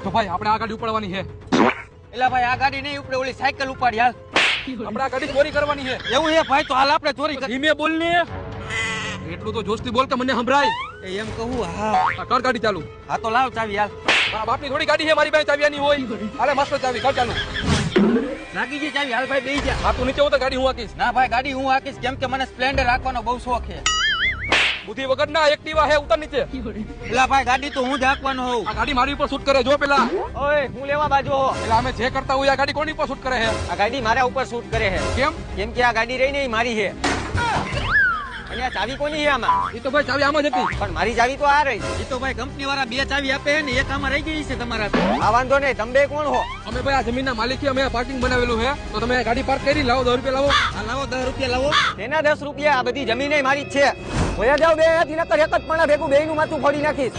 તો ભાઈ આપણે આ ગાડી ઉપાડવાની છે. એલા ભાઈ આ ગાડી નહીં ઉપડે, ઓલી સાયકલ ઉપાડી હાલ. આપણે આ ગાડી ચોરી કરવાની છે. એવું છે ભાઈ, તો હાલ આપણે ચોરી કરી. ધીમે બોલ ને, એટલું તો જોશથી બોલ કે મને સંભળાય. એમ કહું? હા આ કર ગાડી ચાલુ. હા તો લાવ ચાવી હાલ. આ બાપની થોડી ગાડી છે, મારી પાસે ચાવી આની હોય. હાલે મસ્ત ચાવી, કર ચાલુ. લાગી ગઈ ચાવી, હાલ ભાઈ બેહી જા. આ તું નીચે ઉતર, ગાડી હું હાકીશ. ના ભાઈ ગાડી હું હાકીશ, કેમ કે મને સ્પ્લેન્ડર રાખવાનો બહુ શોખ છે. બુદ્ધિ વગર ના એક્ટિવા હે, ઉતર નીચે. એલા ભાઈ ગાડી તો હું જ હાકવાનો હોઉં. આ ગાડી મારી ઉપર શૂટ કરે જો પેલા. ઓય હું લેવા બાજુ હો. એટલે અમે જે કરતા હોય આ ગાડી કોની ઉપર શૂટ કરે છે? આ ગાડી મારા ઉપર શૂટ કરે છે. કેમ? કેમ કે આ ગાડી રહી ને એ મારી છે. અને આ ચાવી કોની છે આમાં? એ તો ભાઈ ચાવી આમાં જ હતી. પણ મારી ચાવી તો આ રહી. એ તો ભાઈ કંપની વાળા બે ચાવી આપે ને, એક આમાં રહી ગઈ છે તમારા. આ વાંધો નહીં, તમે બે કોણ હો? અમે ભાઈ આ જમીનના માલિક છીએ, અમે પાર્કિંગ બનાવેલું છે, તો તમે ગાડી પાર્ક કરી લાવો, 10 રૂપિયા લાવો. આ લાવો 10 રૂપિયા લાવો. તેના 10 રૂપિયા, આ બધી જમીન મારી જ છે. હોયા જાવ બે, નકર એક જ પણ ભેગું બેયનું માથું ફોડી નાખીશ.